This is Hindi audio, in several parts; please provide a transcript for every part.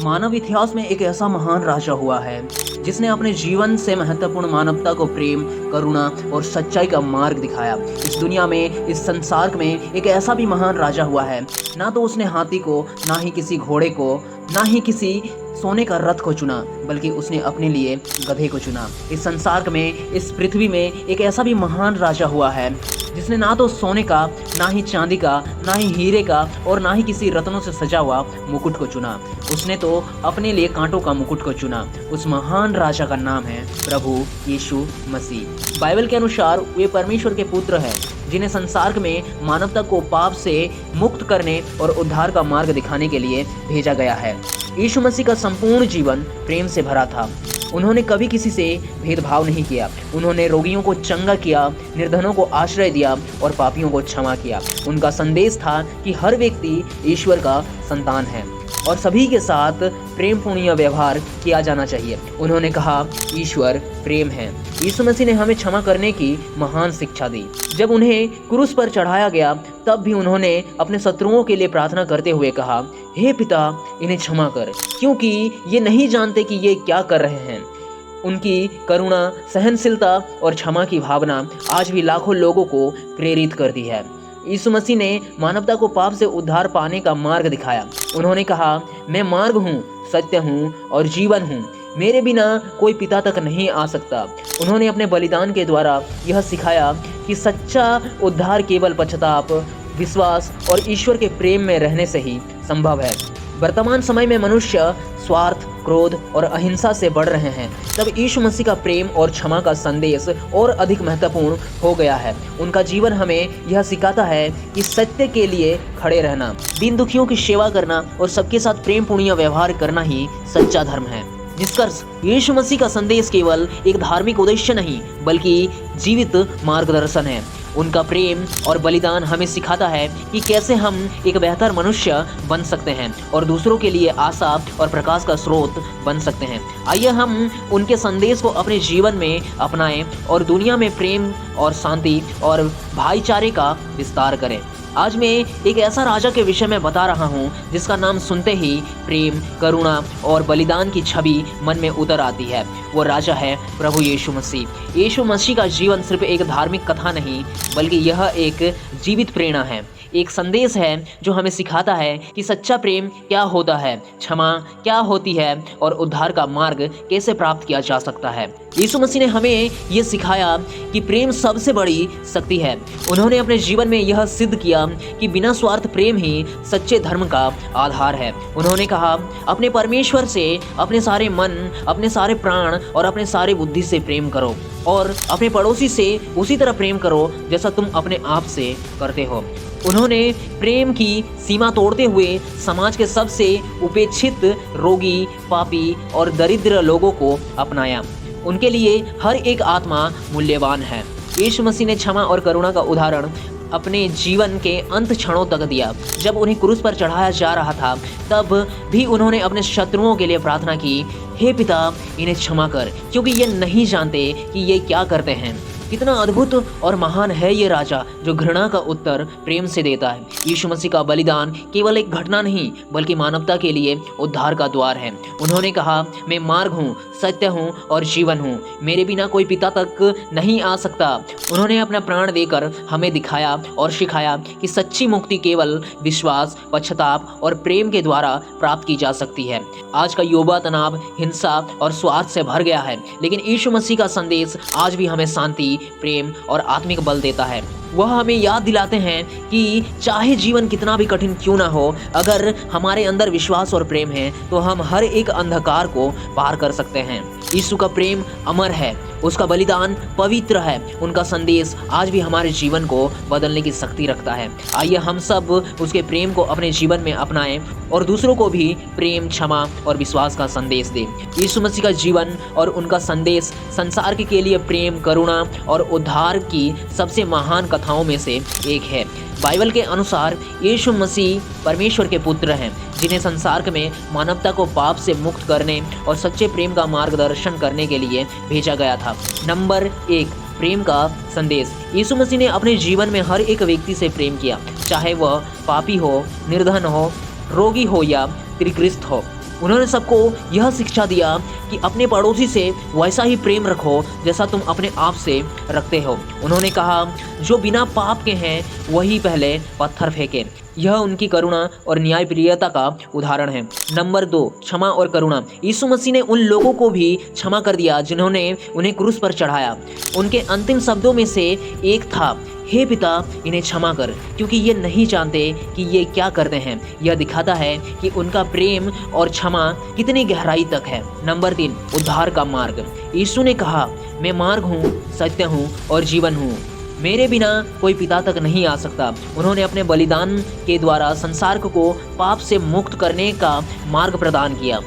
मानव इतिहास में एक ऐसा महान राजा हुआ है जिसने अपने जीवन से महत्वपूर्ण मानवता को प्रेम, करुणा और सच्चाई का मार्ग दिखाया। इस दुनिया में, इस संसार में एक ऐसा भी महान राजा हुआ है। ना तो उसने हाथी को, ना ही किसी घोड़े को, ना ही किसी सोने का रथ को चुना, बल्कि उसने अपने लिए गधे को चुना। इस संसार में, इस पृथ्वी में एक ऐसा भी महान राजा हुआ है जिसने ना तो सोने का, ना ही चांदी का, ना ही हीरे का और ना ही किसी रत्नों से सजा हुआ मुकुट को चुना। उसने तो अपने लिए कांटों का मुकुट को चुना। उस महान राजा का नाम है प्रभु यीशु मसीह। बाइबल के अनुसार वे परमेश्वर के पुत्र हैं जिन्हें संसार में मानवता को पाप से मुक्त करने और उद्धार का मार्ग दिखाने के लिए भेजा गया है। यीशु मसीह का संपूर्ण जीवन प्रेम से भरा था। उन्होंने कभी किसी से भेदभाव नहीं किया। उन्होंने रोगियों को चंगा किया, निर्धनों को आश्रय दिया और पापियों को क्षमा किया। उनका संदेश था कि हर व्यक्ति ईश्वर का संतान है और सभी के साथ प्रेमपूर्ण व्यवहार किया जाना चाहिए। उन्होंने कहा, ईश्वर प्रेम है। यीशु मसीह ने हमें क्षमा करने की महान शिक्षा दी। जब उन्हें क्रूस पर चढ़ाया गया तब भी उन्होंने अपने शत्रुओं के लिए प्रार्थना करते हुए कहा, हे पिता, इन्हें क्षमा कर, क्योंकि ये नहीं जानते कि ये क्या कर रहे हैं। उनकी करुणा, सहनशीलता और क्षमा की भावना आज भी लाखों लोगों को प्रेरित करती है। यीशु मसीह ने मानवता को पाप से उद्धार पाने का मार्ग दिखाया। उन्होंने कहा, मैं मार्ग हूँ, सत्य हूँ और जीवन हूँ। मेरे बिना कोई पिता तक नहीं आ सकता। उन्होंने अपने बलिदान के द्वारा यह सिखाया कि सच्चा उद्धार केवल पश्चाताप, विश्वास और ईश्वर के प्रेम में रहने से ही संभव है। वर्तमान समय में मनुष्य स्वार्थ, क्रोध और अहिंसा से बढ़ रहे हैं। तब यीशु मसीह का प्रेम और क्षमा का संदेश और अधिक महत्वपूर्ण हो गया है। उनका जीवन हमें यह सिखाता है कि सत्य के लिए खड़े रहना, दीन दुखियों की सेवा करना और सबके साथ प्रेमपूर्ण व्यवहार करना ही सच्चा धर्म है। निष्कर्ष, यीशु मसीह का संदेश केवल एक धार्मिक उद्देश्य नहीं बल्कि जीवित मार्गदर्शन है। उनका प्रेम और बलिदान हमें सिखाता है कि कैसे हम एक बेहतर मनुष्य बन सकते हैं और दूसरों के लिए आशा और प्रकाश का स्रोत बन सकते हैं। आइए हम उनके संदेश को अपने जीवन में अपनाएं और दुनिया में प्रेम और शांति और भाईचारे का विस्तार करें। आज मैं एक ऐसा राजा के विषय में बता रहा हूँ जिसका नाम सुनते ही प्रेम, करुणा और बलिदान की छवि मन में उतर आती है। वो राजा है प्रभु यीशु मसीह। यीशु मसीह का जीवन सिर्फ एक धार्मिक कथा नहीं बल्कि यह एक जीवित प्रेरणा है, एक संदेश है जो हमें सिखाता है कि सच्चा प्रेम क्या होता है, क्षमा क्या होती है और उद्धार का मार्ग कैसे प्राप्त किया जा सकता है। यीशु मसीह ने हमें ये सिखाया कि प्रेम सबसे बड़ी शक्ति है। उन्होंने अपने जीवन में यह सिद्ध किया कि बिना स्वार्थ प्रेम ही सच्चे धर्म का आधार है। उन्होंने कहा, अपने परमेश्वर से अपने सारे मन, अपने सारे प्राण और अपने सारे बुद्धि से प्रेम करो और अपने पड़ोसी से उसी तरह प्रेम करो जैसा तुम अपने आप से करते हो। उन्होंने प्रेम की सीमा तोड़ते हुए समाज के सबसे उपेक्षित, रोगी, पापी और दरिद्र लोगों को अपनाया। उनके लिए हर एक आत्मा मूल्यवान है। यीशु मसीह ने क्षमा और करुणा का उदाहरण अपने जीवन के अंत क्षणों तक दिया। जब उन्हें क्रूस पर चढ़ाया जा रहा था तब भी उन्होंने अपने शत्रुओं के लिए प्रार्थना की, हे पिता, इन्हें क्षमा कर, क्योंकि ये नहीं जानते कि ये क्या करते हैं। कितना अद्भुत और महान है ये राजा जो घृणा का उत्तर प्रेम से देता है। यीशु मसीह का बलिदान केवल एक घटना नहीं बल्कि मानवता के लिए उद्धार का द्वार है। उन्होंने कहा, मैं मार्ग हूँ, सत्य हूँ और जीवन हूँ। मेरे बिना कोई पिता तक नहीं आ सकता। उन्होंने अपना प्राण देकर हमें दिखाया और सिखाया कि सच्ची मुक्ति केवल विश्वास, पश्चाताप और प्रेम के द्वारा प्राप्त की जा सकती है। आज का युवा तनाव, हिंसा और स्वार्थ से भर गया है, लेकिन यीशु मसीह का संदेश आज भी हमें शांति, प्रेम और आत्मिक बल देता है। वह हमें याद दिलाते हैं कि चाहे जीवन कितना भी कठिन क्यों ना हो, अगर हमारे अंदर विश्वास और प्रेम है तो हम हर एक अंधकार को पार कर सकते हैं। यीशु का प्रेम अमर है, उसका बलिदान पवित्र है, उनका संदेश आज भी हमारे जीवन को बदलने की शक्ति रखता है। आइए हम सब उसके प्रेम को अपने जीवन में अपनाएं और दूसरों को भी प्रेम, क्षमा और विश्वास का संदेश दें। यीशु मसीह का जीवन और उनका संदेश संसार के लिए प्रेम, करुणा और उद्धार की सबसे महान कथाओं में से एक है। बाइबल के अनुसार यीशु मसीह परमेश्वर के पुत्र हैं जिन्हें संसार में मानवता को पाप से मुक्त करने और सच्चे प्रेम का मार्गदर्शन करने के लिए भेजा गया था। नंबर 1, प्रेम का संदेश। यीशु मसीह ने अपने जीवन में हर एक व्यक्ति से प्रेम किया, चाहे वह पापी हो, निर्धन हो, रोगी हो या त्रिग्रस्त हो। उन्होंने सबको यह शिक्षा दिया कि अपने पड़ोसी से वैसा ही प्रेम रखो जैसा तुम अपने आप से रखते हो। उन्होंने कहा, जो बिना पाप के हैं वही पहले पत्थर फेंके। यह उनकी करुणा और न्यायप्रियता का उदाहरण है। नंबर 2, क्षमा और करुणा। यीशु मसीह ने उन लोगों को भी क्षमा कर दिया जिन्होंने उन्हें क्रूस पर चढ़ाया। उनके अंतिम शब्दों में से एक था, हे पिता, इन्हें क्षमा कर, क्योंकि ये नहीं जानते कि ये क्या करते हैं। यह दिखाता है कि उनका प्रेम और क्षमा कितनी गहराई तक है। नंबर 3, उद्धार का मार्ग। यीशु ने कहा, मैं मार्ग हूँ, सत्य हूँ और जीवन हूँ। मेरे बिना कोई पिता तक नहीं आ सकता। उन्होंने अपने बलिदान के द्वारा संसार को पाप से मुक्त करने का मार्ग प्रदान किया।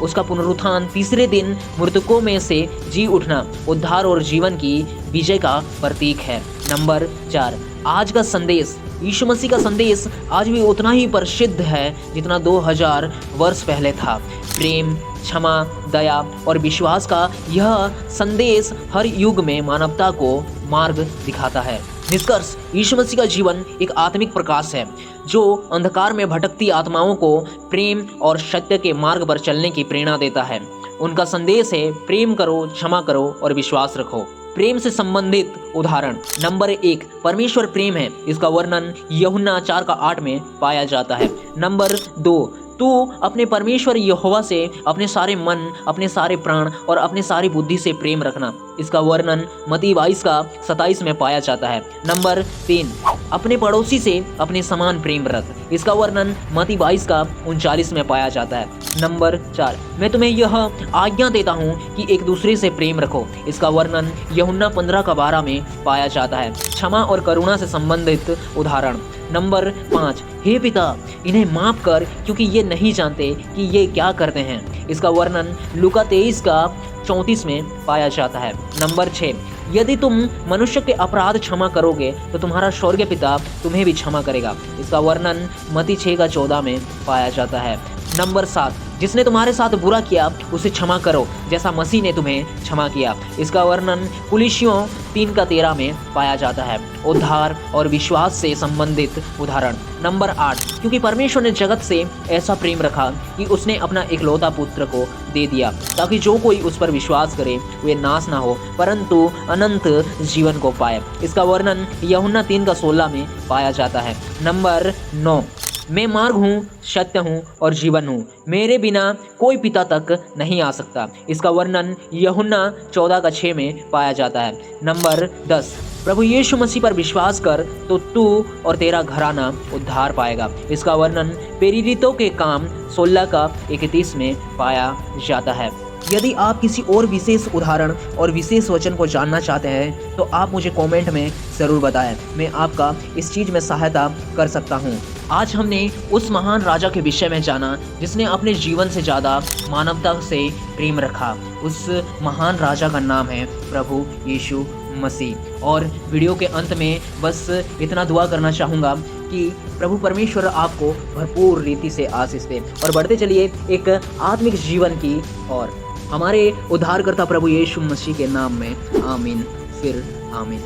उसका पुनरुत्थान तीसरे दिन मृतकों में से जी उठना उद्धार और जीवन की विजय का प्रतीक है। नंबर 4, आज का संदेश। यीशु मसीह का संदेश आज भी उतना ही प्रसिद्ध है जितना 2000 वर्ष पहले था। प्रेम, क्षमा, दया और विश्वास का यह संदेश हर युग में मानवता को मार्ग दिखाता है। निष्कर्ष, यीशु मसीह का जीवन एक आत्मिक प्रकाश है जो अंधकार में भटकती आत्माओं को प्रेम और सत्य के मार्ग पर चलने की प्रेरणा देता है। उनका संदेश है, प्रेम करो, क्षमा करो और विश्वास रखो। प्रेम से संबंधित उदाहरण। नंबर 1, परमेश्वर प्रेम है। इसका वर्णन यूहन्ना 4:8 में पाया जाता है। नंबर 2, तू अपने परमेश्वर यहोवा से अपने सारे मन, अपने सारे प्राण और अपने सारी बुद्धि से प्रेम रखना। इसका वर्णन मत्ती 22:27 में पाया जाता है। नंबर 3, अपने पड़ोसी से अपने समान प्रेम रख। इसका वर्णन मत्ती 22:39 में पाया जाता है। नंबर 4, मैं तुम्हें यह आज्ञा देता हूँ कि एक दूसरे से प्रेम रखो। इसका वर्णन यूहन्ना 15:12 में पाया जाता है। क्षमा और करुणा से संबंधित उदाहरण। नंबर 5, हे पिता, इन्हें माफ कर क्योंकि ये नहीं जानते कि ये क्या करते हैं। इसका वर्णन लूका 23:34 में पाया जाता है। नंबर 6, यदि तुम मनुष्य के अपराध क्षमा करोगे तो तुम्हारा स्वर्गीय पिता तुम्हें भी क्षमा करेगा। इसका वर्णन मत्ती 6:14 में पाया जाता है। नंबर 7, जिसने तुम्हारे साथ बुरा किया उसे क्षमा करो जैसा मसीह ने तुम्हें क्षमा किया। इसका वर्णन कुलिसियों 3:13 में पाया जाता है। उद्धार और विश्वास से संबंधित उदाहरण। नंबर 8, क्योंकि परमेश्वर ने जगत से ऐसा प्रेम रखा कि उसने अपना इकलौता पुत्र को दे दिया ताकि जो कोई उस पर विश्वास करे वे नाश ना हो परंतु अनंत जीवन को पाए। इसका वर्णन यूहन्ना 3:16 में पाया जाता है। नंबर 9, मैं मार्ग हूँ, सत्य हूँ और जीवन हूँ। मेरे बिना कोई पिता तक नहीं आ सकता। इसका वर्णन यूहन्ना 14:6 में पाया जाता है। नंबर 10, प्रभु यीशु मसीह पर विश्वास कर तो तू और तेरा घराना उद्धार पाएगा। इसका वर्णन प्रेरितों के काम 16:31 में पाया जाता है। यदि आप किसी और विशेष उदाहरण और विशेष वचन को जानना चाहते हैं तो आप मुझे कमेंट में ज़रूर बताएं। मैं आपका इस चीज़ में सहायता कर सकता हूँ। आज हमने उस महान राजा के विषय में जाना जिसने अपने जीवन से ज़्यादा मानवता से प्रेम रखा। उस महान राजा का नाम है प्रभु यीशु मसीह। और वीडियो के अंत में बस इतना दुआ करना चाहूँगा कि प्रभु परमेश्वर आपको भरपूर रीति से आशीष दे और बढ़ते चलिए एक आत्मिक जीवन की और हमारे उद्धारकर्ता प्रभु यीशु मसीह के नाम में आमीन फिर आमीन।